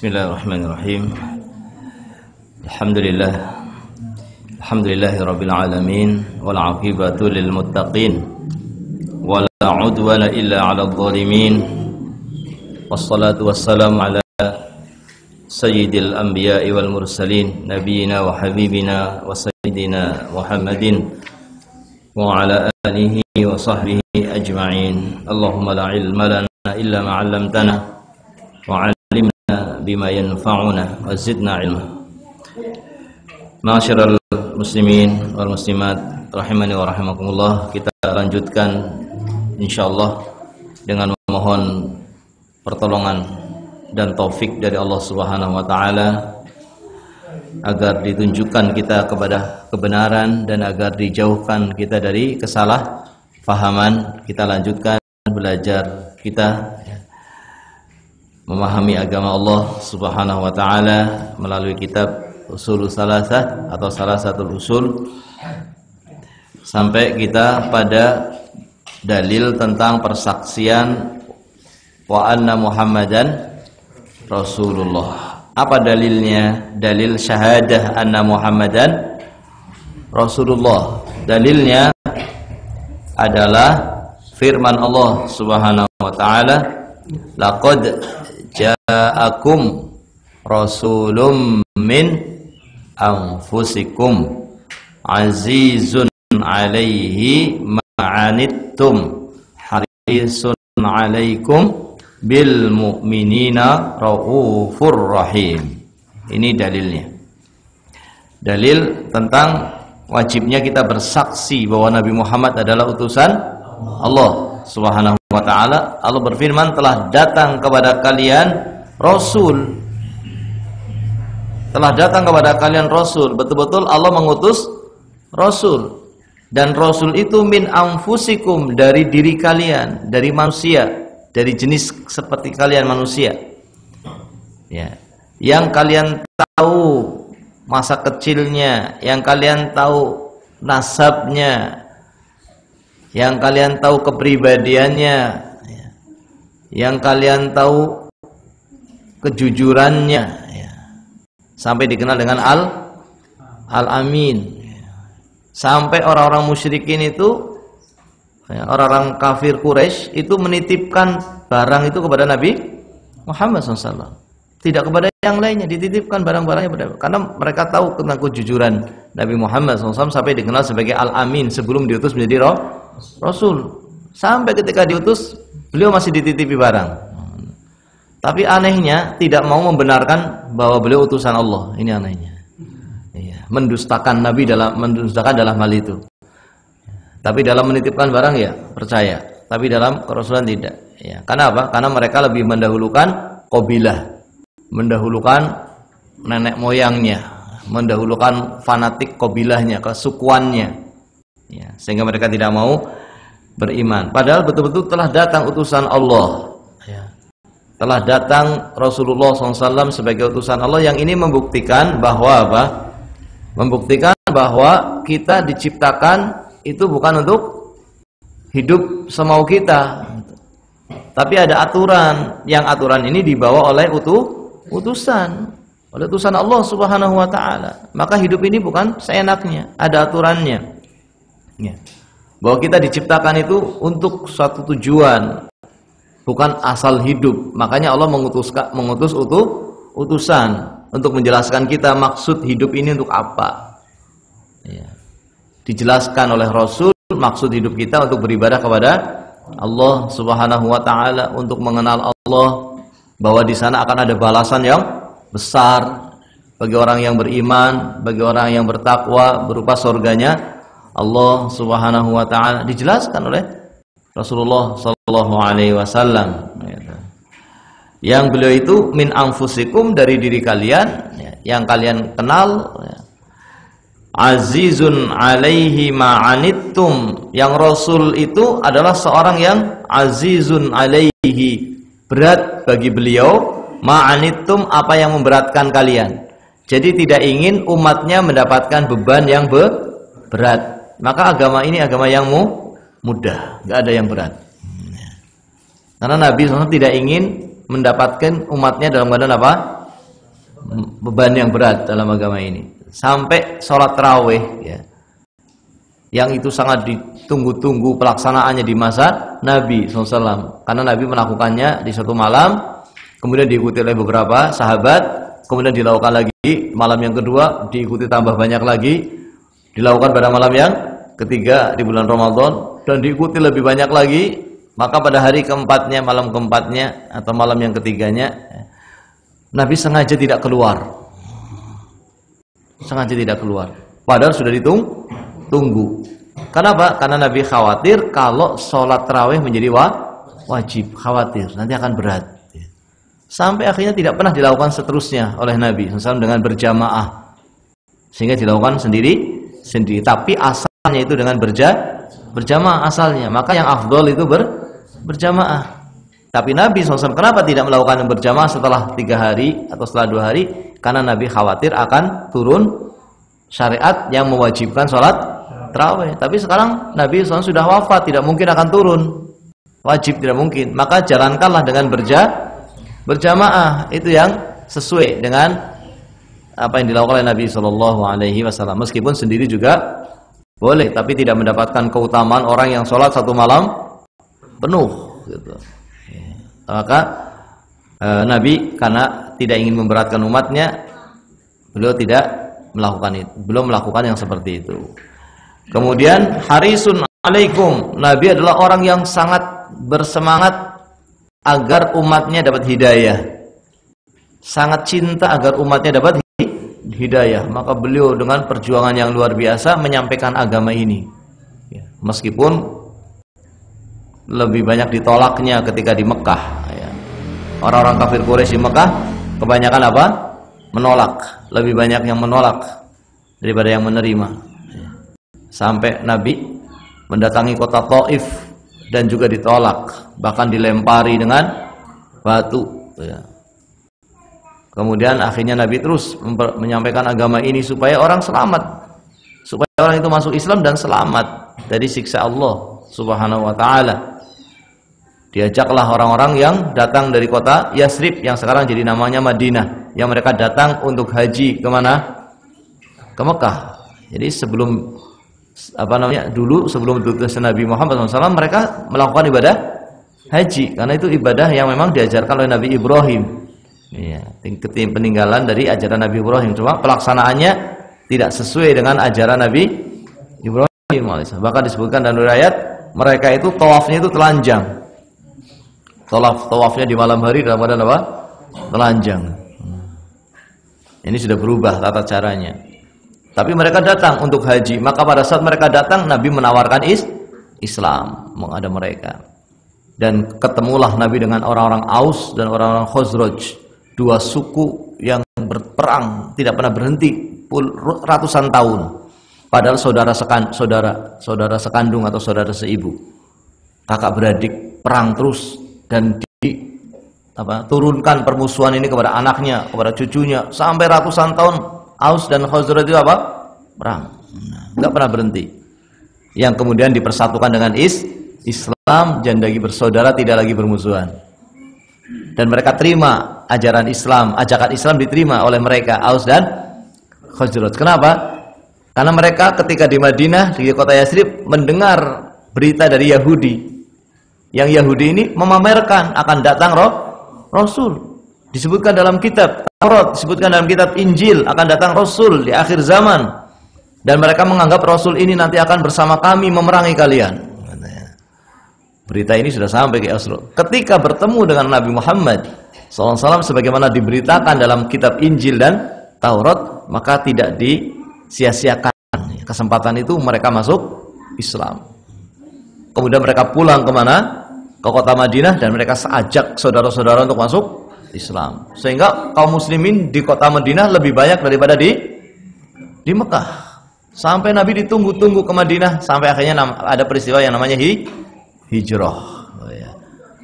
Bismillahirrahmanirrahim. Alhamdulillahirabbil alamin wal 'aqibatu lil muttaqin wala 'udwana illa 'alal zalimin. Wassalatu wassalamu ala sayyidil anbiya'i wal mursalin nabiyyina wa habibina wa sayyidina Muhammadin wa ala alihi wa sahbihi ajma'in. Allahumma la ilma lana illa ma 'allamtana wa bima yanfa'una wa zidna ilma. Ma'asyiral muslimin wal muslimat rahimani wa rahimakumullah. Kita lanjutkan insyaallah dengan memohon pertolongan dan taufik dari Allah Subhanahu wa taala agar ditunjukkan kita kepada kebenaran dan agar dijauhkan kita dari kesalahpahaman. Kita lanjutkan belajar kita memahami agama Allah Subhanahu wa taala melalui kitab Ushulus Salasah atau Salasatul Usul, sampai kita pada dalil tentang persaksian wa anna Muhammadan Rasulullah. Apa dalilnya? Dalil syahadah anna Muhammadan Rasulullah. Dalilnya adalah firman Allah Subhanahu wa taala, laqad ja'akum rasulun min anfusikum azizun alaihi ma'anittum harisun alaikum bil mu'minina raufur rahim. Ini dalilnya. Dalil tentang wajibnya kita bersaksi bahwa Nabi Muhammad adalah utusan Allah Subhanahu wa ta'ala. Allah berfirman, telah datang kepada kalian Rasul. Telah datang kepada kalian Rasul. Betul-betul Allah mengutus Rasul. Dan Rasul itu min anfusikum, dari diri kalian, dari manusia, dari jenis seperti kalian manusia, ya. Yang kalian tahu masa kecilnya, yang kalian tahu nasabnya, yang kalian tahu kepribadiannya, yang kalian tahu kejujurannya, sampai dikenal dengan Al-Amin. Sampai orang-orang musyrikin itu, orang-orang kafir Quraisy itu menitipkan barang itu kepada Nabi Muhammad SAW, tidak kepada yang lainnya, dititipkan barang-barangnya karena mereka tahu tentang kejujuran Nabi Muhammad SAW, sampai dikenal sebagai Al-Amin sebelum diutus menjadi Rasul. Sampai ketika diutus, beliau masih dititipi barang. Tapi anehnya tidak mau membenarkan bahwa beliau utusan Allah. Ini anehnya. Iya, mendustakan Nabi dalam hal itu. Tapi dalam menitipkan barang ya percaya, tapi dalam kerasulan tidak. Ya, karena apa? Karena mereka lebih mendahulukan qabilah, mendahulukan nenek moyangnya, mendahulukan fanatik qabilahnya, kesukuannya. Ya, sehingga mereka tidak mau beriman. Padahal betul-betul telah datang utusan Allah. Ya. Telah datang Rasulullah SAW sebagai utusan Allah, yang ini membuktikan bahwa apa? Membuktikan bahwa kita diciptakan itu bukan untuk hidup semau kita, tapi ada aturan. Yang aturan ini dibawa oleh utusan Allah Subhanahu wa taala. Maka hidup ini bukan seenaknya, ada aturannya. Ya. Bahwa kita diciptakan itu untuk suatu tujuan, bukan asal hidup. Makanya Allah mengutus utusan untuk menjelaskan kita maksud hidup ini untuk apa. Ya. Dijelaskan oleh Rasul maksud hidup kita untuk beribadah kepada Allah Subhanahu wa taala, untuk mengenal Allah, bahwa di sana akan ada balasan yang besar bagi orang yang beriman, bagi orang yang bertakwa, berupa surganya Allah Subhanahu wa taala. Dijelaskan oleh Rasulullah sallallahu alaihi wasallam. Yang beliau itu min anfusikum, dari diri kalian, yang kalian kenal. Azizun alaihi ma'anittum, yang Rasul itu adalah seorang yang azizun alaihi, berat bagi beliau, ma'anittum, apa yang memberatkan kalian. Jadi tidak ingin umatnya mendapatkan beban yang berat. Maka agama ini agama yang mudah, nggak ada yang berat. Karena Nabi SAW tidak ingin mendapatkan umatnya dalam keadaan apa? beban yang berat dalam agama ini. Sampai sholat tarawih ya, yang itu sangat ditunggu-tunggu pelaksanaannya di masa Nabi SAW, karena Nabi melakukannya di suatu malam, kemudian diikuti oleh beberapa sahabat, kemudian dilakukan lagi malam yang kedua, diikuti tambah banyak lagi, dilakukan pada malam yang ketiga di bulan Ramadan, dan diikuti lebih banyak lagi. Maka pada hari keempatnya, malam keempatnya atau malam yang ketiganya, Nabi sengaja tidak keluar. Sengaja tidak keluar. Padahal sudah ditunggu. Kenapa? Karena Nabi khawatir kalau sholat tarawih menjadi wajib. Khawatir, nanti akan berat. Sampai akhirnya tidak pernah dilakukan seterusnya oleh Nabi SAW dengan berjamaah. Sehingga dilakukan sendiri. Tapi asalnya itu dengan berjamaah asalnya. Maka yang afdol itu berjamaah. Tapi Nabi SAW kenapa tidak melakukan berjamaah setelah 3 hari atau setelah 2 hari? Karena Nabi khawatir akan turun syariat yang mewajibkan sholat tarawih. Tapi sekarang Nabi SAW sudah wafat, tidak mungkin akan turun wajib, tidak mungkin. Maka jalankanlah dengan berjamaah. Itu yang sesuai dengan apa yang dilakukan oleh Nabi SAW. Meskipun sendiri juga boleh, tapi tidak mendapatkan keutamaan orang yang sholat 1 malam penuh gitu. Maka Nabi karena tidak ingin memberatkan umatnya, beliau tidak melakukan itu, belum melakukan yang seperti itu. Kemudian harisun alaikum, Nabi adalah orang yang sangat bersemangat agar umatnya dapat hidayah, sangat cinta agar umatnya dapat hidayah. Maka beliau dengan perjuangan yang luar biasa menyampaikan agama ini, meskipun lebih banyak ditolaknya ketika di Mekah. Orang-orang kafir Quraisy di Mekah kebanyakan apa? Menolak. Lebih banyak yang menolak daripada yang menerima. Sampai Nabi mendatangi kota Taif dan juga ditolak, bahkan dilempari dengan batu. Kemudian akhirnya Nabi terus menyampaikan agama ini supaya orang selamat, supaya orang itu masuk Islam dan selamat dari siksa Allah Subhanahu wa ta'ala. Diajaklah orang-orang yang datang dari kota Yasrib yang sekarang jadi namanya Madinah, yang mereka datang untuk haji kemana? Ke Mekah. Jadi sebelum dulu sebelum diutusnya Nabi Muhammad SAW, mereka melakukan ibadah haji, karena itu ibadah yang memang diajarkan oleh Nabi Ibrahim. Peninggalan dari ajaran Nabi Ibrahim, cuma pelaksanaannya tidak sesuai dengan ajaran Nabi Ibrahim. Bahkan disebutkan dalam riwayat mereka itu tawafnya itu telanjang. Tawafnya di malam hari dalam keadaan apa? Telanjang. Ini sudah berubah tata caranya. Tapi mereka datang untuk haji. Maka pada saat mereka datang, Nabi menawarkan Islam menghadap mereka. Dan ketemulah Nabi dengan orang-orang Aus dan orang-orang Khazraj, 2 suku yang berperang tidak pernah berhenti ratusan tahun. Padahal saudara sekandung atau saudara seibu, kakak beradik, perang terus. Dan turunkan permusuhan ini kepada anaknya, kepada cucunya, sampai ratusan tahun Aus dan Khazraj itu apa? Perang. Enggak pernah berhenti. Yang kemudian dipersatukan dengan Islam, dan lagi bersaudara, tidak lagi bermusuhan. Dan mereka terima ajaran Islam, ajakan Islam diterima oleh mereka Aus dan Khazraj. Kenapa? Karena mereka ketika di Madinah, di kota Yasrib, mendengar berita dari Yahudi. Yang Yahudi ini memamerkan akan datang Rasul. Disebutkan dalam kitab Taurat, disebutkan dalam kitab Injil akan datang Rasul di akhir zaman. Dan mereka menganggap Rasul ini nanti akan bersama kami memerangi kalian. Berita ini sudah sampai ke Rasul. Ketika bertemu dengan Nabi Muhammad SAW sebagaimana diberitakan dalam kitab Injil dan Taurat, maka tidak disia-siakan kesempatan itu, mereka masuk Islam. Kemudian mereka pulang kemana? Ke kota Madinah, dan mereka ajak saudara-saudara untuk masuk Islam. Sehingga kaum muslimin di kota Madinah lebih banyak daripada di Mekah. Sampai Nabi ditunggu-tunggu ke Madinah, sampai akhirnya ada peristiwa yang namanya hijrah.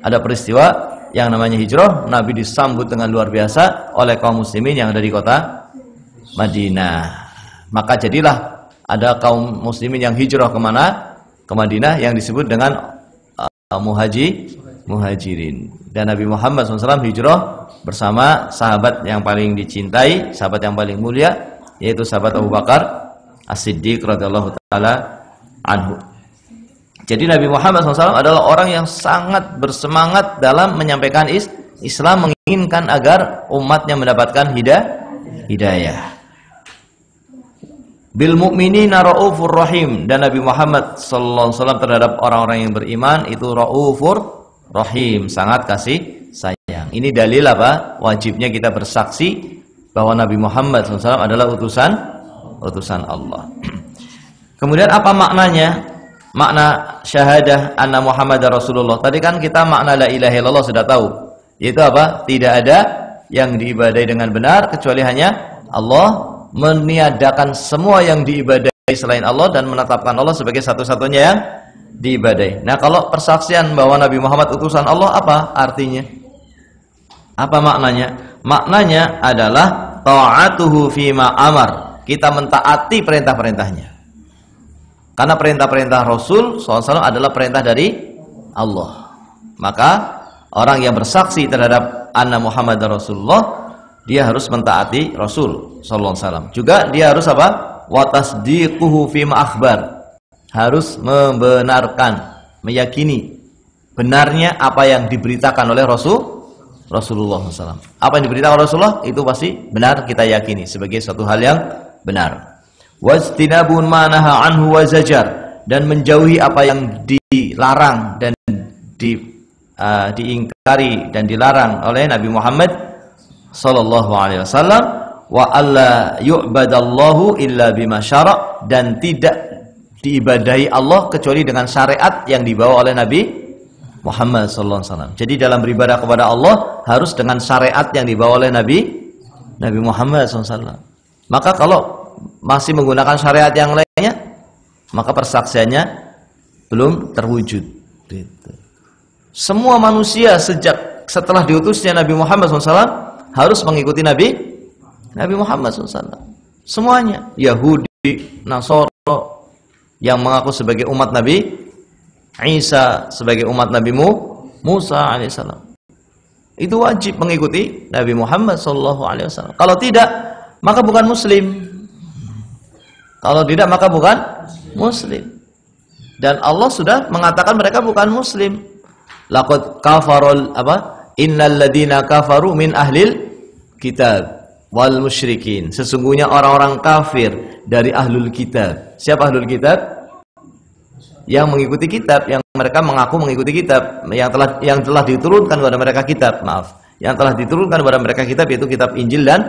Ada peristiwa yang namanya hijrah, Nabi disambut dengan luar biasa oleh kaum muslimin yang ada di kota Madinah. Maka jadilah ada kaum muslimin yang hijrah kemana? Ke Madinah, yang disebut dengan muhajirin. Dan Nabi Muhammad SAW hijrah bersama sahabat yang paling dicintai, sahabat yang paling mulia, yaitu sahabat Abu Bakar As-Siddiq radhiyallahu taala anhu. Jadi Nabi Muhammad SAW adalah orang yang sangat bersemangat dalam menyampaikan Islam, menginginkan agar umatnya mendapatkan hidayah. Bil mu'minina raufur rahim, dan Nabi Muhammad sallallahu alaihi wasallam terhadap orang-orang yang beriman itu raufur rahim, sangat kasih sayang. Ini dalil apa? Wajibnya kita bersaksi bahwa Nabi Muhammad SAW adalah utusan Allah. Kemudian apa maknanya? Makna syahadah anna Muhammadar Rasulullah. Tadi kan kita makna la ilaha illallah sudah tahu. Yaitu apa? Tidak ada yang diibadai dengan benar kecuali hanya Allah, meniadakan semua yang diibadai selain Allah dan menetapkan Allah sebagai satu-satunya yang diibadai. Nah, kalau persaksian bahwa Nabi Muhammad utusan Allah, apa artinya? Apa maknanya? Maknanya adalah ta'atuhu fima amar. Kita mentaati perintah-perintahnya. Karena perintah-perintah Rasul SAW adalah perintah dari Allah. Maka orang yang bersaksi terhadap anna Muhammad Rasulullah, dia harus mentaati Rasul SAW. Juga dia harus apa? Wa tasdiquhu fima akhbar. Harus membenarkan, meyakini benarnya apa yang diberitakan oleh Rasulullah SAW. Apa yang diberitakan Rasulullah itu pasti benar, kita yakini sebagai suatu hal yang benar. Wajtinabun ma naha anhu wa zajar, dan menjauhi apa yang dilarang dan diingkari dan dilarang oleh Nabi Muhammad sallallahu alaihi wasallam. Wa alla yu'badallahu illa bima syara', dan tidak diibadahi Allah kecuali dengan syariat yang dibawa oleh Nabi Muhammad sallallahu alaihi wasallam. Jadi dalam beribadah kepada Allah harus dengan syariat yang dibawa oleh Nabi Muhammad sallallahu alaihi wasallam. Maka kalau masih menggunakan syariat yang lainnya, maka persaksiannya belum terwujud. Semua manusia setelah diutusnya Nabi Muhammad SAW harus mengikuti Nabi Muhammad SAW. Semuanya, Yahudi, Nasara yang mengaku sebagai umat Nabi Isa, sebagai umat Nabi Musa alaihissalam, itu wajib mengikuti Nabi Muhammad SAW. Kalau tidak, maka bukan Muslim. Kalau tidak, maka bukan Muslim. Dan Allah sudah mengatakan mereka bukan Muslim. Laqad kafarul innal ladina kafaru min ahlil kitab wal musyrikin. Sesungguhnya orang-orang kafir dari ahlul kitab. Siapa ahlul kitab? Yang mengikuti kitab, yang mereka mengaku mengikuti kitab, yang telah diturunkan kepada mereka kitab, yang telah diturunkan kepada mereka kitab, yaitu kitab Injil dan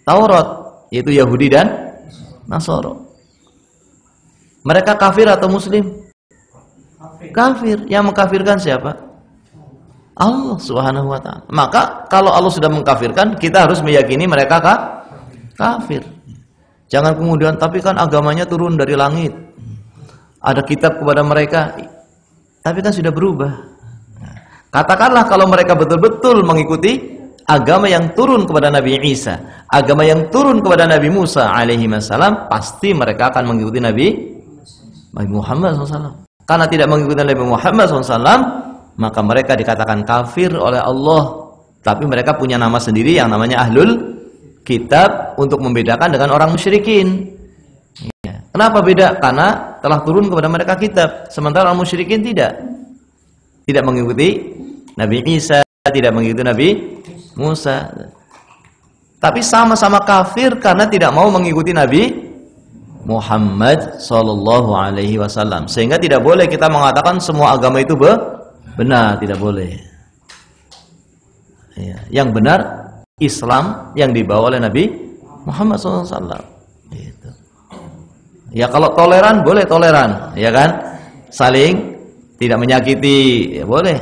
Taurat, yaitu Yahudi dan Nasara. Mereka kafir atau Muslim? Kafir. Yang mengkafirkan siapa? Allah Subhanahu wa ta'ala. Maka kalau Allah sudah mengkafirkan, kita harus meyakini mereka kafir. Jangan kemudian, tapi kan agamanya turun dari langit, ada kitab kepada mereka, tapi kan sudah berubah. Katakanlah kalau mereka betul-betul mengikuti agama yang turun kepada Nabi Isa, agama yang turun kepada Nabi Musa alaihi wassalam, pasti mereka akan mengikuti Nabi Muhammad SAW. Karena tidak mengikuti Nabi Muhammad SAW, maka mereka dikatakan kafir oleh Allah. Tapi mereka punya nama sendiri yang namanya Ahlul Kitab untuk membedakan dengan orang musyrikin. Ya. Kenapa beda? Karena telah turun kepada mereka kitab, sementara orang musyrikin tidak mengikuti Nabi Isa, tidak mengikuti Nabi Musa. Tapi sama-sama kafir karena tidak mau mengikuti Nabi Muhammad sallallahu alaihi wasallam. Sehingga tidak boleh kita mengatakan semua agama itu benar, tidak boleh. Ya, yang benar Islam yang dibawa oleh Nabi Muhammad sallallahu alaihi wasallam. Gitu. Ya kalau toleran boleh toleran, ya kan? Saling tidak menyakiti, ya boleh.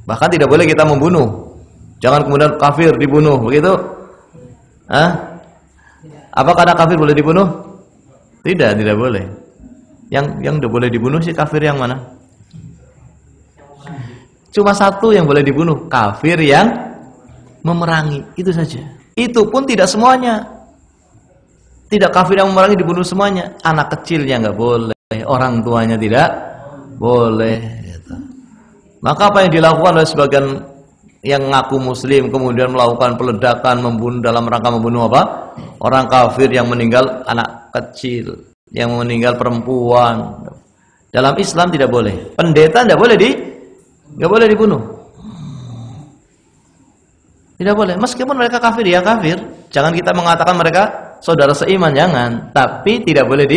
Bahkan tidak boleh kita membunuh. Jangan kemudian kafir dibunuh, begitu? Apa karena kafir boleh dibunuh? Tidak boleh. Yang tidak boleh dibunuh si kafir yang mana? Cuma satu yang boleh dibunuh, kafir yang memerangi, itu saja. Itu pun tidak semuanya. Tidak kafir yang memerangi dibunuh semuanya. Anak kecilnya nggak boleh, orang tuanya tidak boleh. Gitu. Maka apa yang dilakukan oleh sebagian yang ngaku muslim kemudian melakukan peledakan, membunuh dalam rangka membunuh apa? Orang kafir yang meninggal anak kecil, yang meninggal perempuan. Dalam Islam tidak boleh. Pendeta nggak boleh dibunuh. Tidak boleh. Meskipun mereka kafir, ya kafir. Jangan kita mengatakan mereka saudara seiman, jangan. Tapi tidak boleh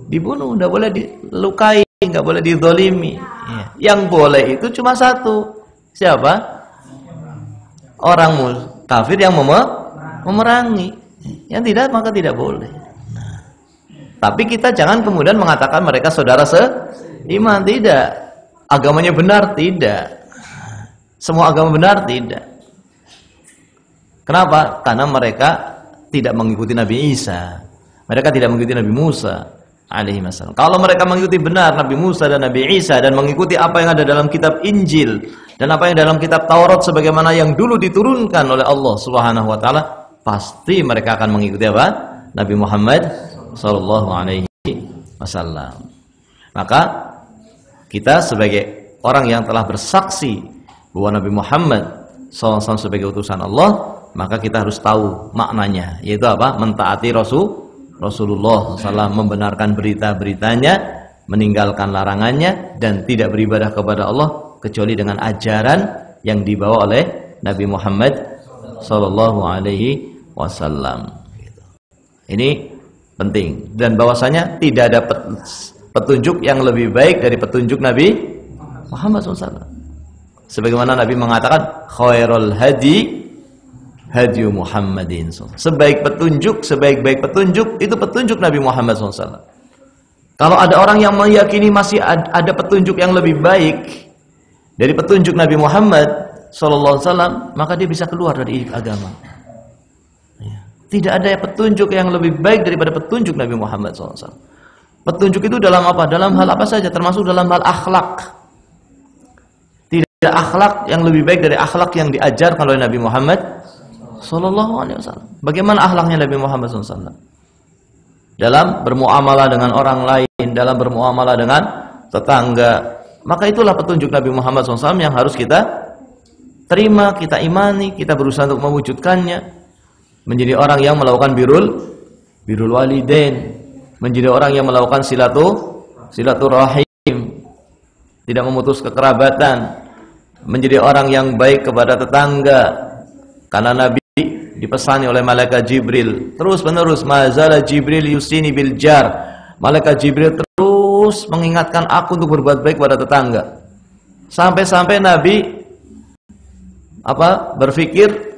dibunuh, tidak boleh dilukai, nggak boleh dizalimi. Yang boleh itu cuma satu. Siapa? Orang kafir yang memerangi. Yang tidak maka tidak boleh. Tapi kita jangan kemudian mengatakan mereka saudara seiman, tidak. Agamanya benar, tidak. Semua agama benar, tidak. Kenapa? Karena mereka tidak mengikuti Nabi Isa. Mereka tidak mengikuti Nabi Musa alaihi wasallam. Kalau mereka mengikuti benar Nabi Musa dan Nabi Isa dan mengikuti apa yang ada dalam kitab Injil dan apa yang dalam kitab Taurat sebagaimana yang dulu diturunkan oleh Allah Subhanahu wa taala, pasti mereka akan mengikuti apa? Nabi Muhammad sallallahu alaihi wasallam. Maka kita sebagai orang yang telah bersaksi bahwa Nabi Muhammad sallallahu alaihi wasallam sebagai utusan Allah, maka kita harus tahu maknanya, yaitu apa? Mentaati Rasulullah SAW, membenarkan berita-beritanya, meninggalkan larangannya, dan tidak beribadah kepada Allah kecuali dengan ajaran yang dibawa oleh Nabi Muhammad Sallallahu Alaihi Wasallam. Ini penting, dan bahwasanya tidak ada petunjuk yang lebih baik dari petunjuk Nabi Muhammad SAW. Sebagaimana Nabi mengatakan, khairul hadi hadi Muhammadin. Sebaik-baik petunjuk itu petunjuk Nabi Muhammad SAW. Kalau ada orang yang meyakini masih ada petunjuk yang lebih baik dari petunjuk Nabi Muhammad SAW, maka dia bisa keluar dari agama. Tidak ada petunjuk yang lebih baik daripada petunjuk Nabi Muhammad SAW. Petunjuk itu dalam apa? Dalam hal apa saja, termasuk dalam hal akhlak. Tidak akhlak yang lebih baik dari akhlak yang diajarkan oleh Nabi Muhammad Sallallahu Alaihi Wasallam. Bagaimana akhlaknya Nabi Muhammad SAW dalam bermuamalah dengan orang lain, dalam bermuamalah dengan tetangga? Maka itulah petunjuk Nabi Muhammad SAW yang harus kita terima, kita imani, kita berusaha untuk mewujudkannya. Menjadi orang yang melakukan birrul walidain, menjadi orang yang melakukan silaturahim, tidak memutus kekerabatan, menjadi orang yang baik kepada tetangga. Karena Nabi dipesani oleh malaikat Jibril terus menerus, mazala Jibril yusini bil jar, malaikat Jibril terus mengingatkan aku untuk berbuat baik kepada tetangga, sampai-sampai Nabi berpikir,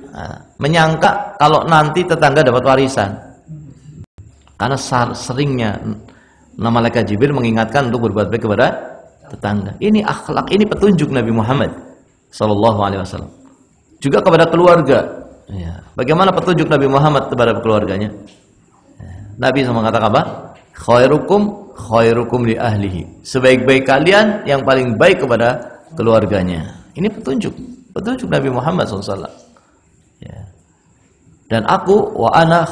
menyangka kalau nanti tetangga dapat warisan, karena seringnya malaikat Jibril mengingatkan untuk berbuat baik kepada tetangga. Ini akhlak, ini petunjuk Nabi Muhammad Sallallahu Alaihi Wasallam. Juga kepada keluarga. Bagaimana petunjuk Nabi Muhammad kepada keluarganya? Nabi sama mengatakan apa? Khairukum li ahlihi. Sebaik-baik kalian yang paling baik kepada keluarganya. Ini petunjuk Nabi Muhammad SAW. Dan aku wa ana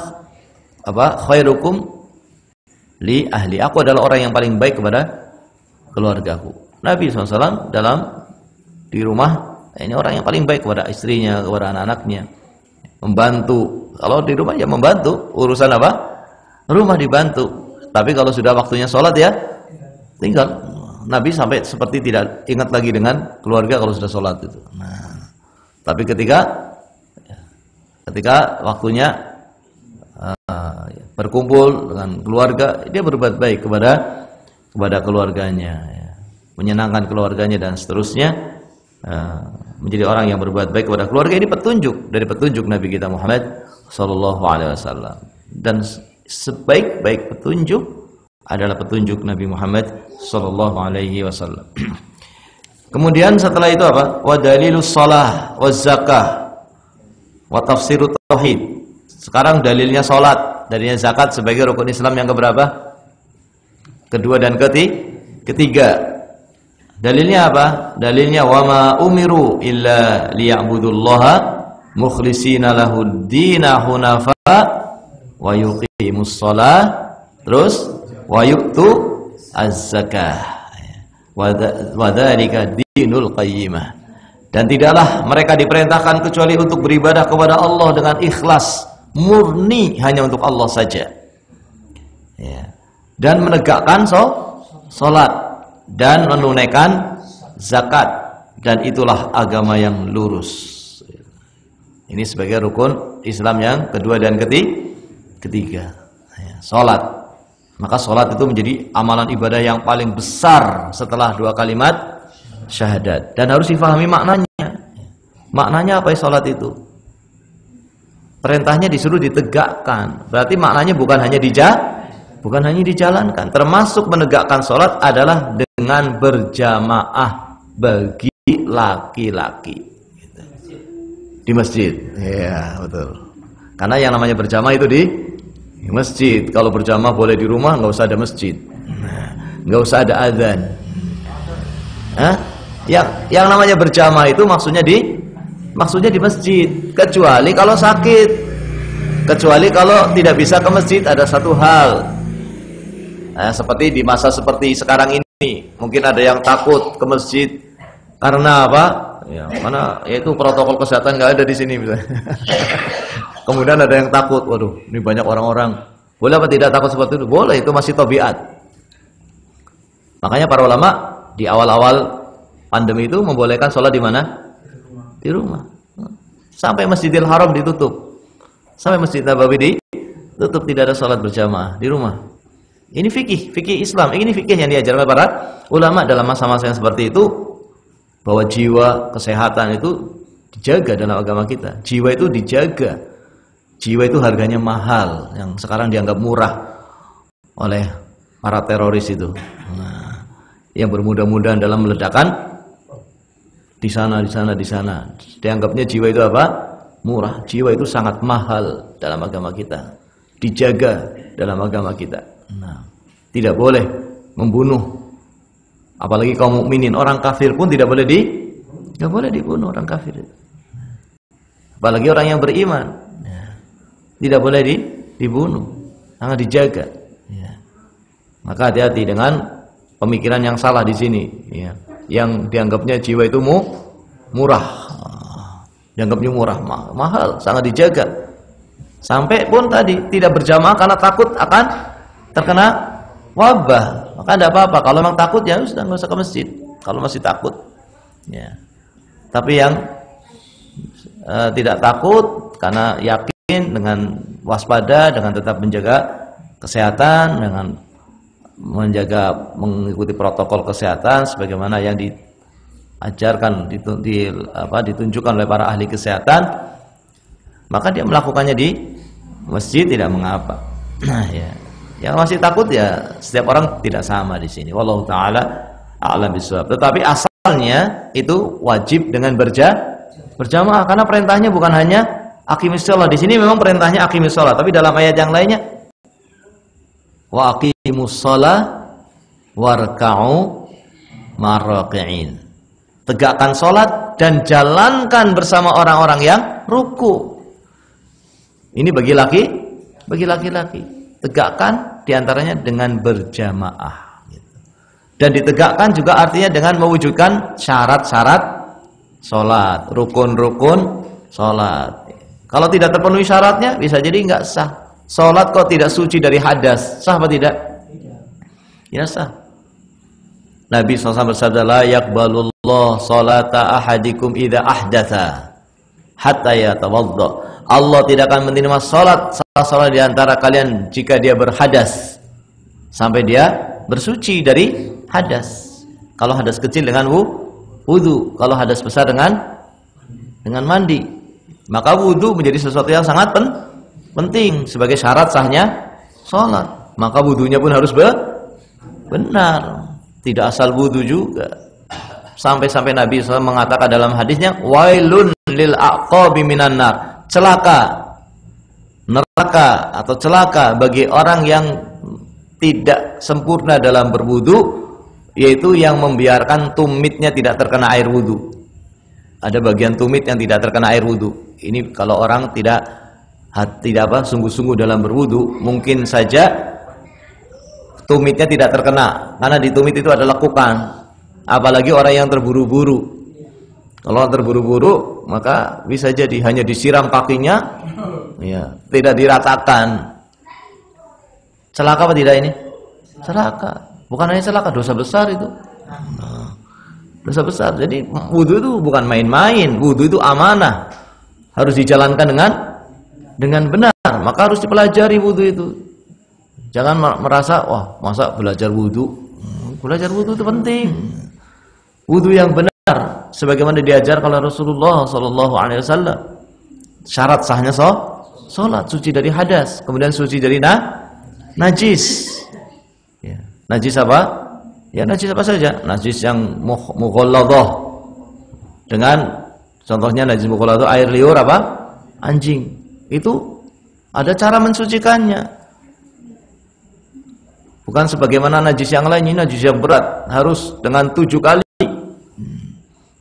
khairukum li ahli. Aku adalah orang yang paling baik kepada keluargaku. Nabi SAW di rumah, ini orang yang paling baik kepada istrinya, kepada anak-anaknya. Membantu, kalau di rumah ya membantu urusan apa? Rumah dibantu. Tapi kalau sudah waktunya sholat ya tinggal. Nabi sampai seperti tidak ingat lagi dengan keluarga kalau sudah sholat itu. Tapi ketika waktunya berkumpul dengan keluarga, dia berbuat baik kepada keluarganya, menyenangkan keluarganya dan seterusnya. Menjadi orang yang berbuat baik kepada keluarga. Ini petunjuk dari petunjuk Nabi kita Muhammad Sallallahu Alaihi Wasallam. Dan sebaik-baik petunjuk adalah petunjuk Nabi Muhammad Sallallahu Alaihi Wasallam. Kemudian setelah itu apa? Wa dalilus shalah wa zakah wa tafsirut tauhid. Sekarang dalilnya salat, dalilnya zakat sebagai rukun Islam yang keberapa? Kedua dan ketiga. Dalilnya apa? Dalilnya wama umiru illa liya'budullaha mukhlishina lahud-dina hunafa wa yuqimus shalah, terus wa yu'tu az-zakah wa dzalika dinul qayyimah. Dan tidaklah mereka diperintahkan kecuali untuk beribadah kepada Allah dengan ikhlas, murni hanya untuk Allah saja. Ya. Dan menegakkan salat dan menunaikan zakat, dan itulah agama yang lurus. Ini sebagai rukun Islam yang kedua dan ketiga. Ya, salat. Maka salat itu menjadi amalan ibadah yang paling besar setelah dua kalimat syahadat, dan harus difahami maknanya. Maknanya apa ya salat itu? Perintahnya disuruh ditegakkan. Berarti maknanya bukan hanya dijalankan. Termasuk menegakkan salat adalah dengan berjamaah bagi laki-laki. Di masjid. Iya, betul. Karena yang namanya berjamaah itu di masjid. Kalau berjamaah boleh di rumah, nggak usah ada masjid. Nggak usah ada adzan. Hah? Yang namanya berjamaah itu maksudnya di masjid, kecuali kalau sakit, kecuali kalau tidak bisa ke masjid. Ada satu hal, seperti di masa seperti sekarang ini, mungkin ada yang takut ke masjid karena apa? Ya, karena yaitu protokol kesehatan nggak ada di sini misalnya. Kemudian ada yang takut, waduh, ini banyak orang-orang. Boleh apa tidak takut seperti itu? Boleh, itu masih tabiat. Makanya para ulama di awal-awal pandemi itu membolehkan sholat di mana? Di rumah. Sampai Masjidil Haram ditutup, sampai Masjid Nabawi ditutup, tidak ada sholat berjamaah di rumah. Ini fikih Islam. Ini fikih yang diajarkan para ulama dalam masa-masa yang seperti itu, bahwa jiwa, kesehatan itu dijaga dalam agama kita. Jiwa itu dijaga. Jiwa itu harganya mahal, yang sekarang dianggap murah oleh para teroris itu. Nah, yang bermudah-mudahan dalam meledakan di sana. Dianggapnya jiwa itu apa? Murah. Jiwa itu sangat mahal dalam agama kita. Dijaga dalam agama kita. Nah, tidak boleh membunuh. Apalagi kaum mukminin, orang kafir pun tidak boleh dibunuh orang kafir. Apalagi orang yang beriman, tidak boleh dibunuh. Sangat dijaga. Ya. Maka hati-hati dengan pemikiran yang salah di sini. Ya. Yang dianggapnya jiwa itu murah, dianggapnya murah, mahal, sangat dijaga. Sampai pun tadi tidak berjamaah karena takut akan terkena wabah. Maka tidak apa-apa. Kalau memang takut ya sudah, nggak usah ke masjid. Kalau masih takut, ya. Tapi yang tidak takut karena yakin, dengan waspada, dengan tetap menjaga kesehatan, dengan mengikuti protokol kesehatan sebagaimana yang diajarkan, ditunjukkan oleh para ahli kesehatan, maka dia melakukannya di masjid tidak mengapa. Ya. Yang masih takut ya setiap orang tidak sama di sini. Wallahu taala a'lam bishawab. Tetapi asalnya itu wajib dengan berjamaah, karena perintahnya bukan hanya aqimis shalah. Di sini memang perintahnya aqimis shalah, tapi dalam ayat yang lainnya wa aqimus shalah warka'u marraqi'in. Tegakkan salat dan jalankan bersama orang-orang yang ruku. Ini bagi laki-laki. Tegakkan diantaranya dengan berjamaah. Dan ditegakkan juga artinya dengan mewujudkan syarat-syarat salat, rukun-rukun salat. Kalau tidak terpenuhi syaratnya, bisa jadi enggak sah. Salat kok tidak suci dari hadas, sah apa tidak? Tidak sah. Nabi SAW bersabda, la yaqbalullah salata ahadikum idza ahdatha hatta yatawadda. Allah tidak akan menerima salat salah seorang di antara kalian jika dia berhadas sampai dia bersuci dari hadas. Kalau hadas kecil dengan wudu, kalau hadas besar dengan mandi. Maka wudu menjadi sesuatu yang sangat penting sebagai syarat sahnya salat. Maka wudunya pun harus benar. Tidak asal wudu juga. Sampai-sampai Nabi SAW mengatakan dalam hadisnya, wailun lil aqabi minan nar. Celaka, neraka atau celaka bagi orang yang tidak sempurna dalam berwudu, yaitu yang membiarkan tumitnya tidak terkena air wudu. Ada bagian tumit yang tidak terkena air wudu. Ini kalau orang tidak sungguh-sungguh dalam berwudu, mungkin saja tumitnya tidak terkena, karena di tumit itu ada lekukan. Apalagi orang yang terburu-buru. Kalau terburu-buru maka bisa jadi hanya disiram kakinya, ya, tidak diratakan. Celaka apa tidak ini? Celaka. Bukan hanya celaka, dosa besar itu. Dosa besar. Jadi wudu itu bukan main-main. Wudu itu amanah. Harus dijalankan dengan benar. Maka harus dipelajari wudu itu. Jangan merasa, wah, masa belajar wudu? Belajar wudu itu penting. Wudu yang benar sebagaimana diajar oleh Rasulullah sallallahu alaihi wasallam. Syarat sahnya salat, suci dari hadas, kemudian suci dari najis. Ya. Najis apa? Ya najis apa saja? Najis yang mughalladhah. Dengan contohnya najis mughalladhah air liur apa? Anjing. Itu ada cara mensucikannya. Bukan sebagaimana najis yang lain, ini najis yang berat, harus dengan 7 kali.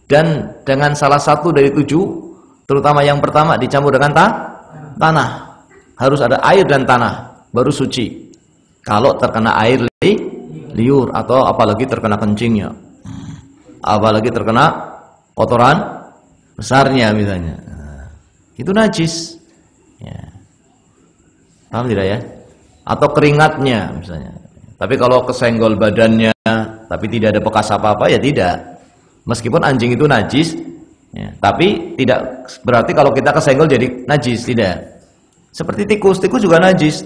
Dan dengan salah satu dari 7, terutama yang pertama dicampur dengan tanah. Harus ada air dan tanah baru suci. Kalau terkena air liur atau apalagi terkena kencingnya, apalagi terkena kotoran besarnya misalnya, itu najis. Ya. Paham tidak ya? Atau keringatnya misalnya. Tapi kalau kesenggol badannya, tapi tidak ada bekas apa-apa, ya tidak. Meskipun anjing itu najis, ya, tapi tidak berarti kalau kita kesenggol jadi najis, tidak. Seperti tikus juga najis.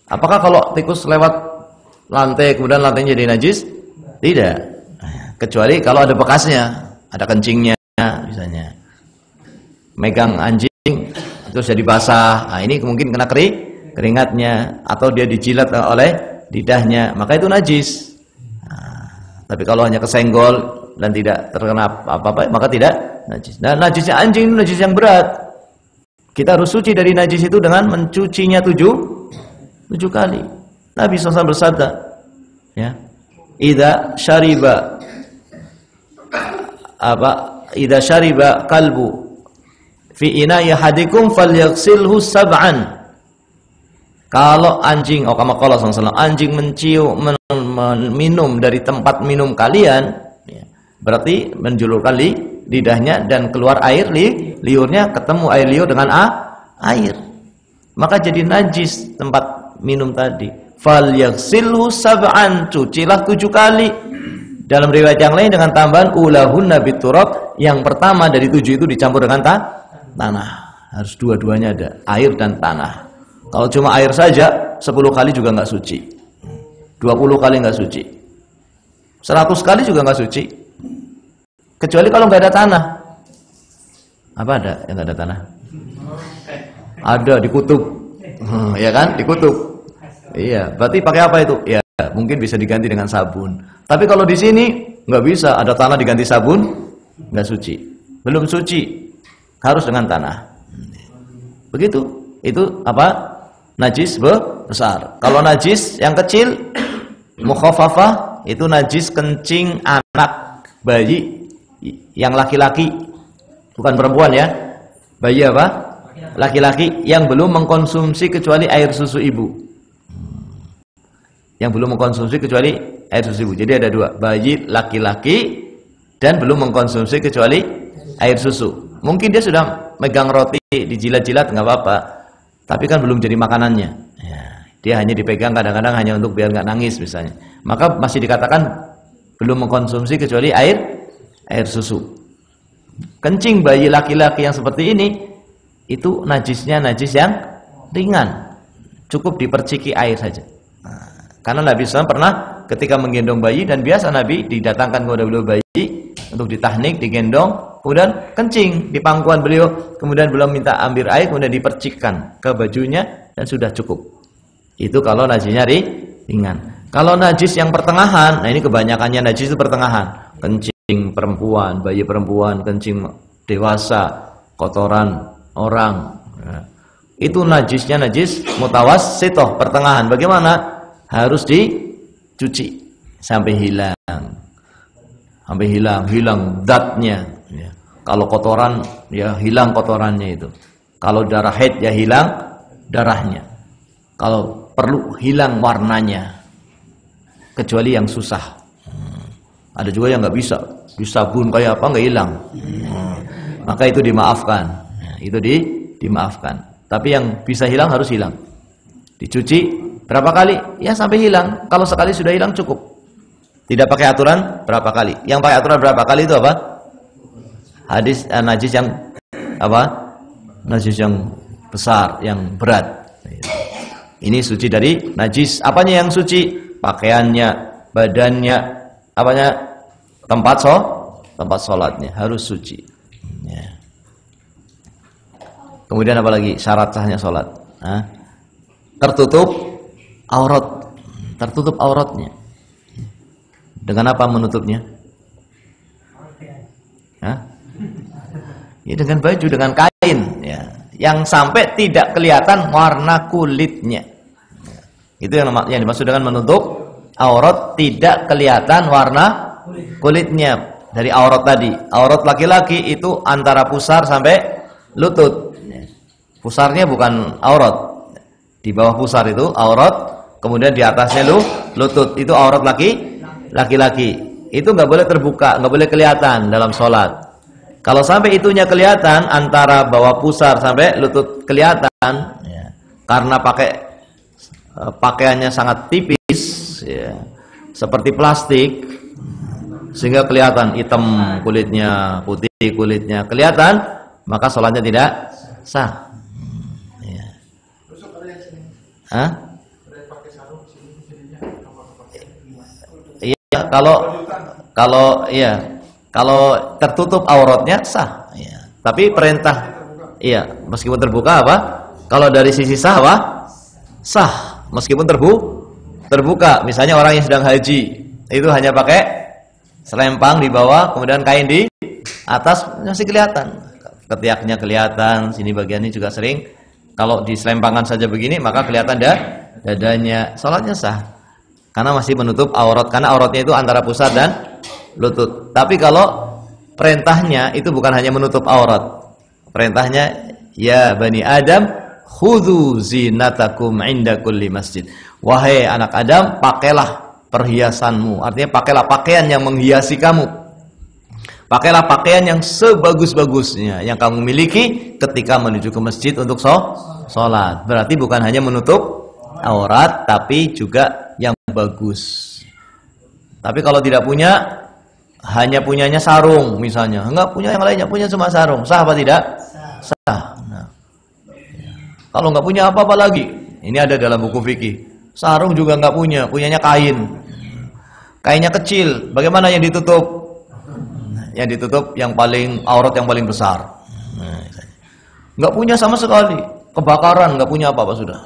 Apakah kalau tikus lewat lantai kemudian lantainya jadi najis? Tidak. Kecuali kalau ada bekasnya, ada kencingnya misalnya. Megang anjing terus jadi basah. Nah, ini mungkin kena keringatnya atau dia dijilat oleh lidahnya, maka itu najis. Nah, tapi kalau hanya kesenggol dan tidak terkena apa-apa, maka tidak najis. Dan najisnya anjing itu najis yang berat. Kita harus suci dari najis itu dengan mencucinya 7 kali. Nabi SAW bersabda, ya, idza syariba kalbu fi ina'i ahadikum falyaghsilhu sab'an. Kalau anjing, kama qala sallallahu alaihi wasallam, anjing minum dari tempat minum kalian, ya, berarti menjulurkan lidahnya dan keluar air liurnya, ketemu air liur dengan air, maka jadi najis tempat minum tadi. Falyaghsilhu sab'an, cucilah 7 kali. Dalam riwayat yang lain dengan tambahan ulahunna biturab, yang pertama dari 7 itu dicampur dengan tanah. Harus dua-duanya ada, air dan tanah. Kalau cuma air saja 10 kali juga nggak suci, 20 kali nggak suci, 100 kali juga nggak suci. Kecuali kalau nggak ada tanah. Apa ada yang nggak ada tanah? Ada di kutub, ya kan? Di kutub. Iya, berarti pakai apa itu? Ya, mungkin bisa diganti dengan sabun. Tapi kalau di sini nggak bisa, ada tanah diganti sabun, nggak suci. Belum suci, harus dengan tanah. Begitu. Itu apa? Najis besar. Kalau najis yang kecil, mukhaffafah, itu najis kencing anak bayi yang laki-laki, bukan perempuan ya. Bayi apa? Laki-laki yang belum mengkonsumsi kecuali air susu ibu. Yang belum mengkonsumsi kecuali air susu ibu. Jadi ada 2, bayi laki-laki dan belum mengkonsumsi kecuali air susu. Mungkin dia sudah megang roti, dijilat-jilat nggak apa-apa, tapi kan belum jadi makanannya. Ya, dia hanya dipegang kadang-kadang hanya untuk biar nggak nangis misalnya. Maka masih dikatakan belum mengkonsumsi kecuali air susu. Kencing bayi laki-laki yang seperti ini, itu najisnya najis yang ringan, cukup diperciki air saja. Karena Nabi SAW pernah ketika menggendong bayi, dan biasa Nabi didatangkan kepada beliau bayi untuk ditahnik, digendong, kemudian kencing di pangkuan beliau, kemudian beliau minta ambil air, kemudian dipercikkan ke bajunya dan sudah cukup. Itu kalau najisnya ringan. Kalau najis yang pertengahan, nah ini kebanyakannya najis itu pertengahan. Kencing perempuan, bayi perempuan, kencing dewasa, kotoran orang. Nah, itu najisnya najis mutawassithah, pertengahan. Bagaimana? Harus dicuci sampai hilang. Sampai hilang zatnya. Ya. Kalau kotoran, ya hilang kotorannya itu. Kalau darah haid, ya hilang darahnya. Kalau perlu, hilang warnanya. Kecuali yang susah. Ada juga yang nggak bisa. di sabun kayak apa nggak hilang. Maka itu dimaafkan. Itu dimaafkan. Tapi yang bisa hilang harus hilang. Dicuci berapa kali? Ya sampai hilang. Kalau sekali sudah hilang cukup. Tidak pakai aturan berapa kali. Yang pakai aturan berapa kali itu apa? Hadis najis yang apa? Najis yang besar, yang berat. Ini suci dari najis. Apanya yang suci? Pakaiannya, badannya, apanya? Tempat sholatnya harus suci. Ya. Kemudian apa lagi? Syarat sahnya sholat. Tertutup aurat. Tertutup auratnya. Dengan apa menutupnya? Ya, dengan baju, dengan kain. Ya. Yang sampai tidak kelihatan warna kulitnya. Itu yang dimaksud dengan menutup aurat, tidak kelihatan warna kulitnya. Dari aurat tadi. Aurat laki-laki itu antara pusar sampai lutut. Pusarnya bukan aurat. Di bawah pusar itu aurat, kemudian di atasnya lutut. Itu aurat laki-laki. Itu nggak boleh terbuka, nggak boleh kelihatan dalam sholat. Kalau sampai itunya kelihatan antara bawah pusar sampai lutut kelihatan, ya, karena pakaiannya sangat tipis, ya, seperti plastik, sehingga kelihatan hitam kulitnya, putih kulitnya kelihatan, maka sholatnya tidak sah. Ya. Iya, kalau tertutup auratnya sah, ya. Tapi perintah, iya, meskipun terbuka apa? Kalau dari sisi sah apa? Sah, meskipun terbuka. Misalnya orang yang sedang haji, itu hanya pakai selempang di bawah, kemudian kain di atas, masih kelihatan. Ketiaknya kelihatan, sini bagian ini juga sering. Kalau di selempangan saja begini, maka kelihatan dadanya. Salatnya sah, karena masih menutup aurat, karena auratnya itu antara pusar dan lutut. Tapi kalau perintahnya itu bukan hanya menutup aurat. Perintahnya, ya Bani Adam, khudhu zinatakum inda kulli masjid. Wahai anak Adam, pakailah perhiasanmu. Artinya pakailah pakaian yang menghiasi kamu. Pakailah pakaian yang sebagus-bagusnya yang kamu miliki ketika menuju ke masjid untuk sholat. Berarti bukan hanya menutup aurat, tapi juga yang bagus. Tapi kalau tidak punya, hanya punyanya sarung misalnya, enggak punya yang lainnya, punya cuma sarung, sah apa tidak? Sah. Nah, kalau enggak punya apa-apa lagi, ini ada dalam buku fikih. Sarung juga enggak punya, punyanya kain. Kainnya kecil, bagaimana yang ditutup? Yang ditutup yang paling aurat yang paling besar. Nah, enggak punya sama sekali, kebakaran, enggak punya apa-apa sudah.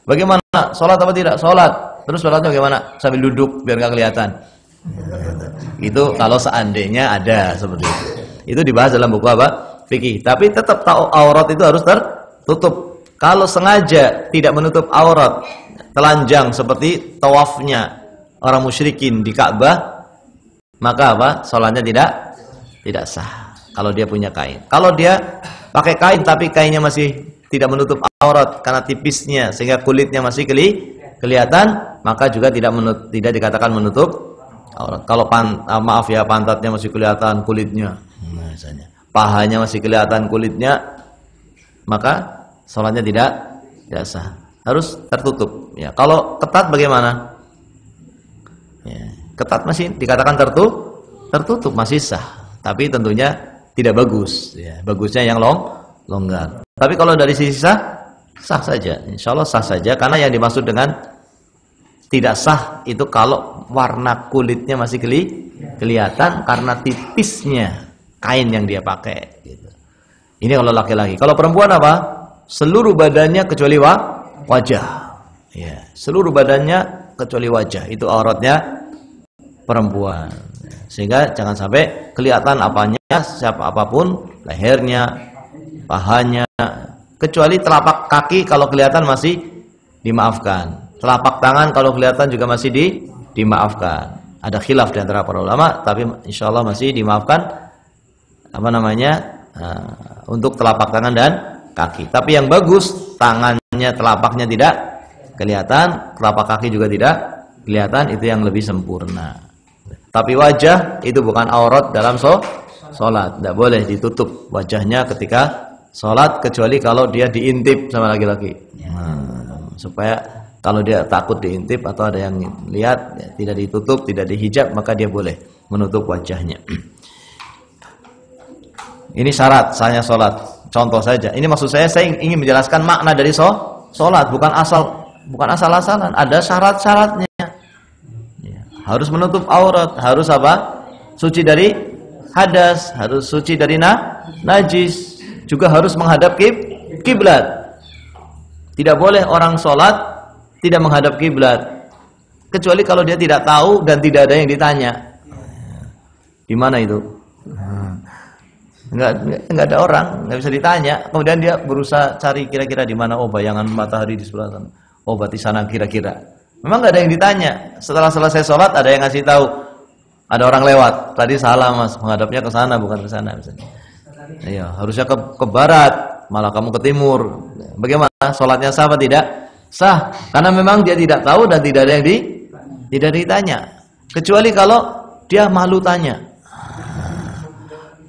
Bagaimana? Sholat apa tidak? Sholat. Terus sholatnya bagaimana? Sambil duduk biar enggak kelihatan. Itu kalau seandainya ada seperti itu. Itu dibahas dalam buku apa? Fikih. Tapi tetap tahu aurat itu harus tertutup. Kalau sengaja tidak menutup aurat, telanjang seperti tawafnya orang musyrikin di Ka'bah, maka apa? Salatnya tidak sah. Kalau dia punya kain. Kalau dia pakai kain tapi kainnya masih tidak menutup aurat karena tipisnya sehingga kulitnya masih kelihatan, maka juga tidak dikatakan menutup aurat. Kalau maaf ya, pantatnya masih kelihatan kulitnya, misalnya pahanya masih kelihatan kulitnya, maka sholatnya tidak sah, harus tertutup. Ya, kalau ketat bagaimana? Ya, ketat masih dikatakan tertutup masih sah, tapi tentunya tidak bagus. Ya, bagusnya yang longgar. Tapi kalau dari sisi sah saja, insya Allah sah saja, karena yang dimaksud dengan tidak sah itu kalau warna kulitnya masih kelihatan karena tipisnya kain yang dia pakai. Gitu. Ini kalau laki-laki. Kalau perempuan apa? Seluruh badannya kecuali wajah. Ya, seluruh badannya kecuali wajah. Itu auratnya perempuan. Sehingga jangan sampai kelihatan apapun, lehernya, pahanya, kecuali telapak kaki kalau kelihatan masih dimaafkan. Telapak tangan kalau kelihatan juga masih dimaafkan. Ada khilaf di antara para ulama, tapi insya Allah masih dimaafkan untuk telapak tangan dan kaki. Tapi yang bagus, tangannya, telapaknya tidak kelihatan, telapak kaki juga tidak kelihatan, itu yang lebih sempurna. Tapi wajah itu bukan aurat dalam sholat. Tidak boleh ditutup wajahnya ketika sholat, kecuali kalau dia diintip sama laki-laki. Supaya kalau dia takut diintip atau ada yang lihat, ya, tidak ditutup, tidak dihijab, maka dia boleh menutup wajahnya. Ini syarat sahnya sholat. Contoh saja. Ini maksud saya ingin menjelaskan makna dari sholat, bukan asal-asalan. Ada syarat-syaratnya. Ya. Harus menutup aurat, harus apa? Suci dari hadas, harus suci dari najis, juga harus menghadap kiblat. Tidak boleh orang sholat tidak menghadap kiblat, kecuali kalau dia tidak tahu dan tidak ada yang ditanya. Di mana itu? Enggak ada orang, enggak bisa ditanya. Kemudian dia berusaha cari kira-kira di mana. Oh, bayangan matahari di sebelah sana. Oh, berarti sana kira-kira. Memang enggak ada yang ditanya. Setelah selesai sholat ada yang ngasih tahu. Ada orang lewat. Tadi salah mas, menghadapnya ke sana bukan ke sana misalnya. Iya, harusnya ke barat, malah kamu ke timur. Bagaimana? Sholatnya sah apa tidak? Sah, karena memang dia tidak tahu dan tidak ada yang tidak ditanya. Kecuali kalau dia malu tanya.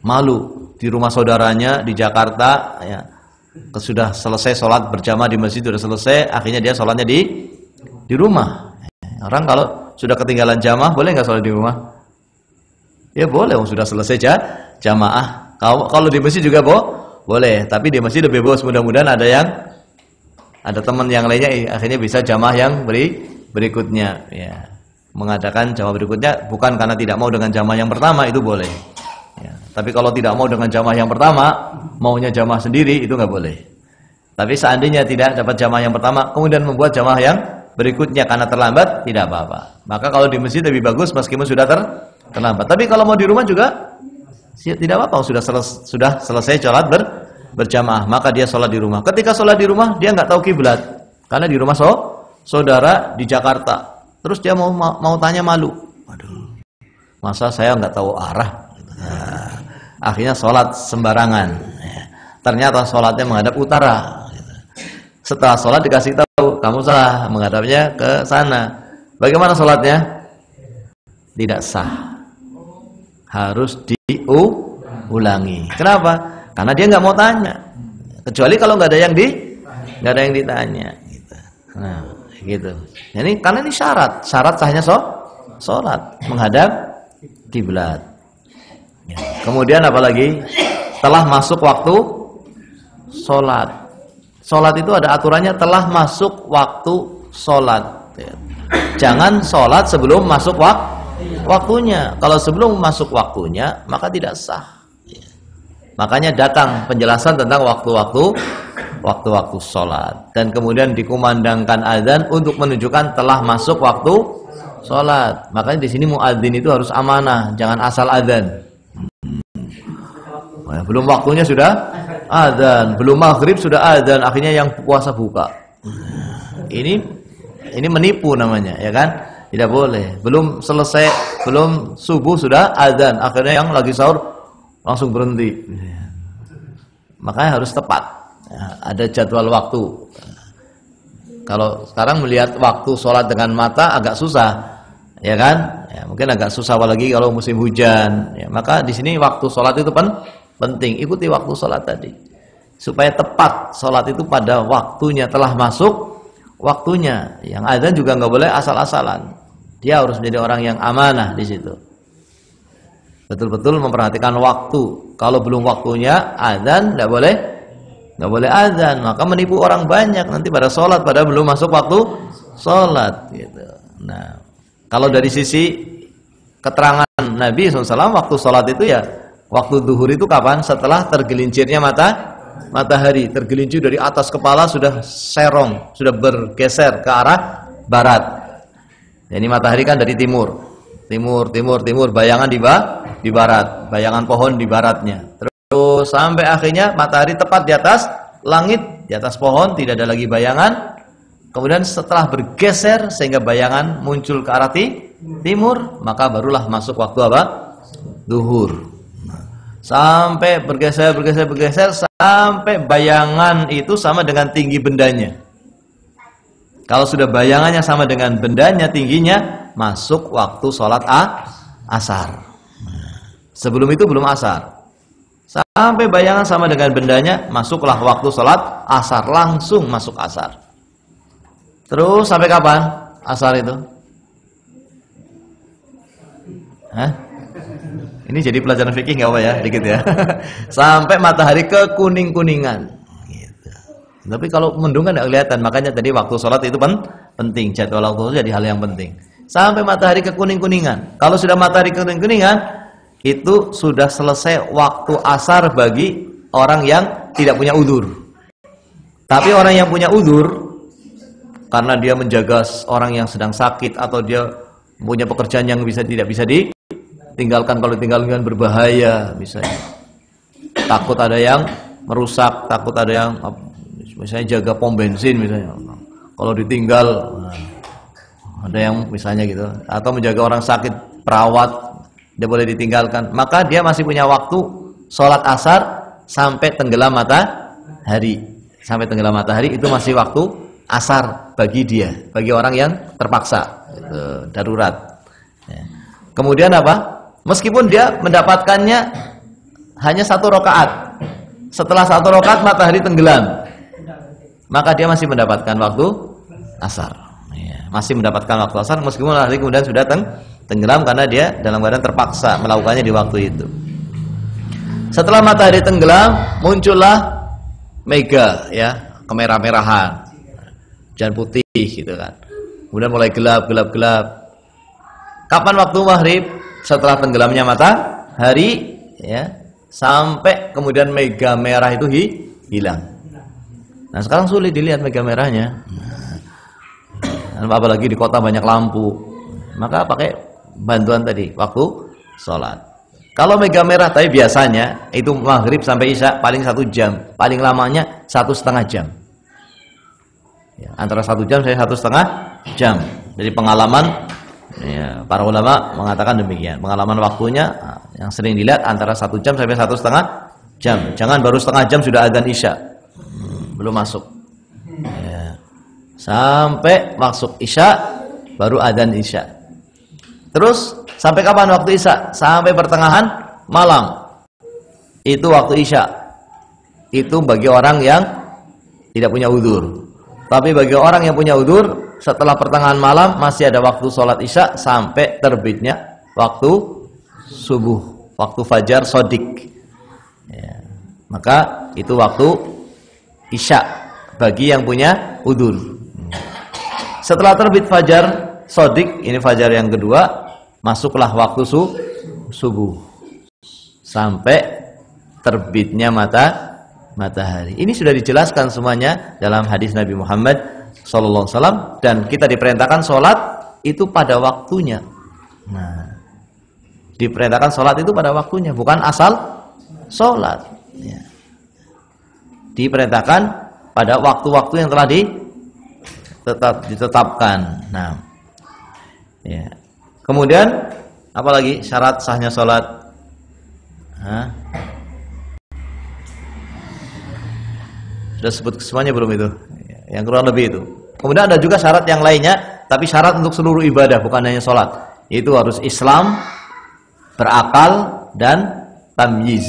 Malu di rumah saudaranya di Jakarta, ya, sudah selesai sholat berjamaah di masjid, sudah selesai, akhirnya dia sholatnya di rumah. Orang kalau sudah ketinggalan jamaah boleh nggak sholat di rumah? Ya boleh, sudah selesai jamaah. Kalau di masjid juga boleh, tapi di masjid lebih bagus. Mudah-mudahan ada teman yang lainnya, akhirnya bisa jamaah yang berikutnya. Ya, mengadakan jamaah berikutnya bukan karena tidak mau dengan jamaah yang pertama, itu boleh. Ya, tapi kalau tidak mau dengan jamaah yang pertama, maunya jamaah sendiri, itu nggak boleh. Tapi seandainya tidak dapat jamaah yang pertama, kemudian membuat jamaah yang berikutnya karena terlambat, tidak apa-apa. Maka kalau di masjid lebih bagus meskipun sudah terlambat. Tapi kalau mau di rumah juga tidak apa-apa, sudah selesai sholat berjamaah, maka dia sholat di rumah. Ketika sholat di rumah dia nggak tahu kiblat, karena di rumah saudara di Jakarta. Terus dia mau tanya, malu. Waduh, masa saya nggak tahu arah? Nah, akhirnya sholat sembarangan. Ternyata sholatnya menghadap utara. Setelah sholat dikasih tahu, kamu salah, menghadapnya ke sana. Bagaimana sholatnya? Tidak sah. Harus diulangi. Kenapa? Karena dia nggak mau tanya. Kecuali kalau nggak ada yang ditanya. Gitu. Nah, gitu. Jadi karena ini syarat sahnya sholat menghadap kiblat. Ya. Kemudian apalagi telah masuk waktu sholat. Sholat itu ada aturannya, telah masuk waktu sholat. Ya. Jangan sholat sebelum masuk waktunya. Kalau sebelum masuk waktunya maka tidak sah. Ya. Makanya datang penjelasan tentang waktu-waktu sholat, dan kemudian dikumandangkan azan untuk menunjukkan telah masuk waktu sholat. Makanya di sini muadzin itu harus amanah, jangan asal azan. Belum waktunya sudah azan, belum maghrib sudah azan, akhirnya yang puasa buka. Ini menipu namanya, ya kan? Tidak boleh. Belum selesai, belum subuh sudah azan, akhirnya yang lagi sahur langsung berhenti. Makanya harus tepat. Ada jadwal waktu. Kalau sekarang melihat waktu sholat dengan mata agak susah, ya kan? Ya, mungkin agak susah apalagi kalau musim hujan. Ya, maka di sini waktu sholat itu penting. Ikuti waktu sholat tadi, supaya tepat sholat itu pada waktunya, telah masuk waktunya. Yang azan juga nggak boleh asal-asalan. Dia harus menjadi orang yang amanah di situ. Betul-betul memperhatikan waktu. Kalau belum waktunya azan, nggak boleh azan. Maka menipu orang banyak nanti pada sholat, pada belum masuk waktu sholat. Gitu. Nah, kalau dari sisi keterangan Nabi SAW, waktu sholat itu ya waktu zuhur itu kapan? Setelah tergelincirnya matahari, tergelincir dari atas kepala sudah serong, sudah bergeser ke arah barat. Jadi matahari kan dari timur, bayangan di barat, bayangan pohon di baratnya. Terus sampai akhirnya matahari tepat di atas langit, di atas pohon, tidak ada lagi bayangan. Kemudian setelah bergeser sehingga bayangan muncul ke arah timur, maka barulah masuk waktu apa? Zuhur. Sampai bergeser sampai bayangan itu sama dengan tinggi bendanya. Kalau sudah bayangannya sama dengan bendanya tingginya, masuk waktu sholat asar. Sebelum itu belum asar. Sampai bayangan sama dengan bendanya, masuklah waktu sholat asar, langsung masuk asar. Terus sampai kapan asar itu? Hah? Ini jadi pelajaran fikih nggak apa ya, dikit ya. Sampai matahari kekuning-kuningan. Gitu. Tapi kalau mendung kan nggak kelihatan, makanya tadi waktu sholat itu penting, jadwal waktu itu jadi hal yang penting. Sampai matahari kekuning-kuningan. Kalau sudah matahari kekuning-kuningan, itu sudah selesai waktu asar bagi orang yang tidak punya udzur. Tapi orang yang punya udzur, karena dia menjaga orang yang sedang sakit atau dia punya pekerjaan yang tidak bisa ditinggalkan, kalau ditinggalkan berbahaya, misalnya takut ada yang merusak, takut ada yang misalnya jaga pom bensin misalnya, kalau ditinggal ada yang misalnya gitu, atau menjaga orang sakit, perawat, dia boleh ditinggalkan, maka dia masih punya waktu sholat asar sampai tenggelam matahari. Sampai tenggelam matahari itu masih waktu asar bagi dia, bagi orang yang terpaksa, darurat. Kemudian apa? Meskipun dia mendapatkannya hanya 1 rakaat, setelah 1 rakaat matahari tenggelam, maka dia masih mendapatkan waktu asar. Masih mendapatkan waktu asar meskipun matahari kemudian sudah tenggelam, karena dia dalam keadaan terpaksa melakukannya di waktu itu. Setelah matahari tenggelam, muncullah mega, ya, kemerah-merahan, hujan putih gitu kan. Kemudian mulai gelap. Kapan waktu maghrib? Setelah tenggelamnya matahari, ya, sampai kemudian mega merah itu hilang. Nah, sekarang sulit dilihat mega merahnya. Apalagi di kota banyak lampu, maka pakai bantuan tadi waktu sholat. Kalau mega merah tapi biasanya itu maghrib sampai isya paling 1 jam, paling lamanya 1,5 jam. Ya, antara 1 jam sampai 1,5 jam. Jadi pengalaman, ya, para ulama mengatakan demikian. Pengalaman waktunya yang sering dilihat antara 1 jam sampai 1,5 jam. Jangan baru setengah jam sudah adzan isya, belum masuk. Ya. Sampai masuk isya baru adzan isya. Terus sampai kapan waktu isya? Sampai pertengahan malam. Itu waktu isya. Itu bagi orang yang tidak punya udzur. Tapi bagi orang yang punya udzur, setelah pertengahan malam masih ada waktu sholat isya sampai terbitnya waktu subuh, waktu fajar sodik. Ya. Maka itu waktu isya bagi yang punya udzur. Setelah terbit fajar sodik, ini fajar yang kedua, masuklah waktu subuh sampai terbitnya matahari. Ini sudah dijelaskan semuanya dalam hadis Nabi Muhammad SAW, dan kita diperintahkan sholat itu pada waktunya. Nah, diperintahkan sholat itu pada waktunya, bukan asal sholat. Ya. Diperintahkan pada waktu-waktu yang telah ditetapkan. Nah, ya. Kemudian apalagi syarat sahnya sholat? Sudah sebut semuanya belum itu? Yang kurang lebih itu. Kemudian ada juga syarat yang lainnya, tapi syarat untuk seluruh ibadah, bukan hanya sholat. Itu harus Islam, berakal, dan tamyiz.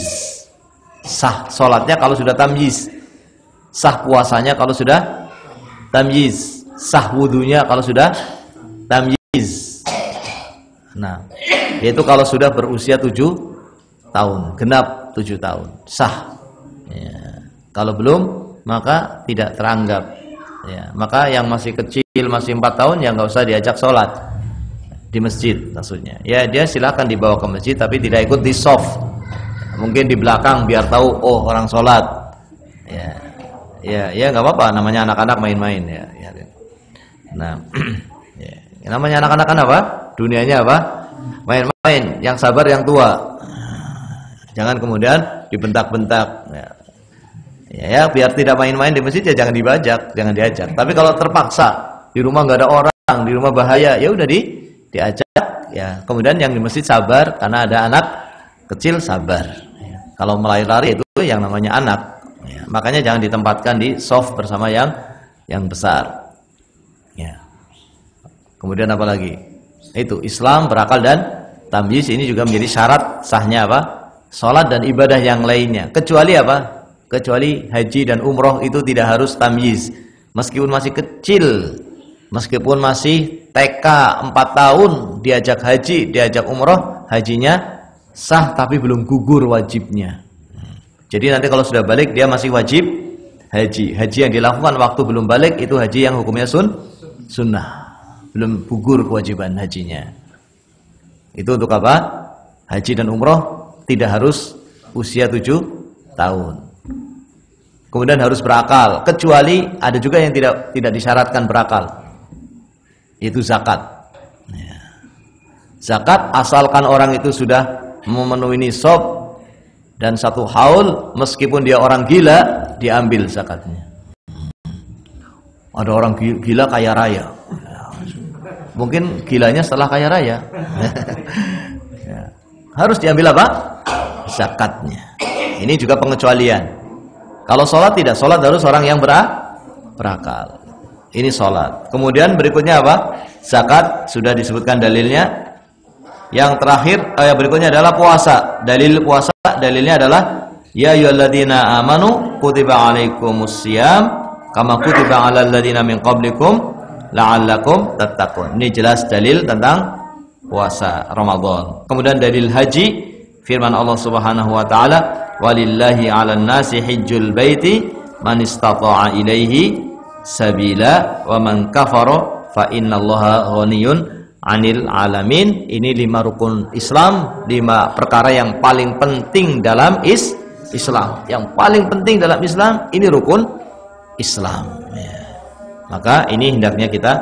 Sah sholatnya kalau sudah tamyiz, sah puasanya kalau sudah tamyiz, sah wudunya kalau sudah tamyiz. Nah, yaitu kalau sudah berusia 7 tahun, genap 7 tahun, sah. Ya. Kalau belum, maka tidak teranggap. Ya. Maka yang masih kecil, masih 4 tahun, ya nggak usah diajak sholat di masjid, maksudnya. Ya, dia silakan dibawa ke masjid, tapi tidak ikut di soft. Mungkin di belakang biar tahu, oh orang sholat. Ya nggak apa-apa. Namanya anak-anak main-main. Ya. Nah, ya. Namanya anak-anak kan apa? Dunianya apa? Main-main. Yang sabar yang tua. Jangan kemudian dibentak-bentak. Ya, biar tidak main-main di masjid, ya jangan dibajak, jangan diajak. Tapi kalau terpaksa di rumah nggak ada orang, di rumah bahaya, ya udah diajak. Ya, kemudian yang di masjid sabar karena ada anak kecil, sabar. Ya. Kalau melari-lari itu yang namanya anak. Ya, makanya jangan ditempatkan di soft bersama yang besar. Ya. Kemudian apa lagi? Itu Islam, berakal, dan Tamyiz ini juga menjadi syarat sahnya apa? Salat dan ibadah yang lainnya. Kecuali apa? Kecuali haji dan umroh itu tidak harus tamyiz. Meskipun masih kecil, meskipun masih TK 4 tahun, diajak haji, diajak umroh, hajinya sah tapi belum gugur wajibnya. Jadi nanti kalau sudah balik dia masih wajib haji. Haji yang dilakukan waktu belum balik itu haji yang hukumnya sunnah. Belum gugur kewajiban hajinya. Itu untuk apa? Haji dan umroh tidak harus usia 7 tahun. Kemudian harus berakal, kecuali ada juga yang tidak disyaratkan berakal. Itu zakat. Zakat asalkan orang itu sudah memenuhi nisab dan 1 haul, meskipun dia orang gila, diambil zakatnya. Ada orang gila kaya raya. Mungkin gilanya setelah kaya raya. Harus diambil apa? Zakatnya. Ini juga pengecualian. Kalau sholat tidak, sholat harus orang yang berakal. Ini sholat. Kemudian berikutnya apa? Zakat, sudah disebutkan dalilnya. Yang terakhir, berikutnya adalah puasa. Dalil puasa, dalilnya adalah ya ayyuhalladzina amanu kutiba alaikumusiyam kama kutiba alal ladzina min qablikum la'allakum tattaqun. Ini jelas dalil tentang puasa Ramadan. Kemudian dalil haji, firman Allah Subhanahu wa taala, walillahi 'alan nasi hajjul baiti man istata'a ilaihi sabila wa man kafara fa innallaha ghaniyun 'anil 'alamin. Ini 5 rukun Islam, 5 perkara yang paling penting dalam Islam. Yang paling penting dalam Islam ini rukun Islam. Ya. Maka ini hendaknya kita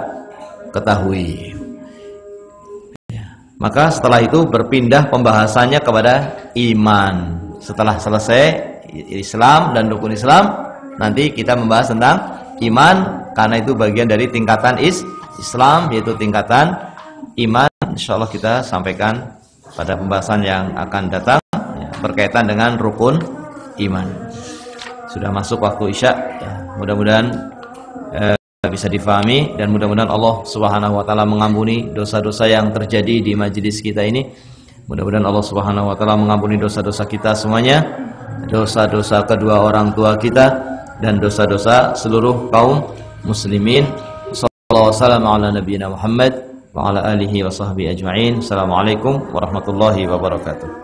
ketahui. Maka setelah itu berpindah pembahasannya kepada iman. Setelah selesai Islam dan rukun Islam, nanti kita membahas tentang iman, karena itu bagian dari tingkatan Islam, yaitu tingkatan iman. Insyaallah kita sampaikan pada pembahasan yang akan datang ya, berkaitan dengan rukun iman. Sudah masuk waktu Isya ya. Mudah-mudahan bisa difahami dan mudah-mudahan Allah Subhanahu wa taala mengampuni dosa-dosa yang terjadi di majelis kita ini. Mudah-mudahan Allah Subhanahu wa taala mengampuni dosa-dosa kita semuanya, dosa-dosa kedua orang tua kita dan dosa-dosa seluruh kaum muslimin. Sallallahu ala nabiyina Muhammad wa ala alihi wa sahbihi ajma'in. Assalamualaikum warahmatullahi wabarakatuh.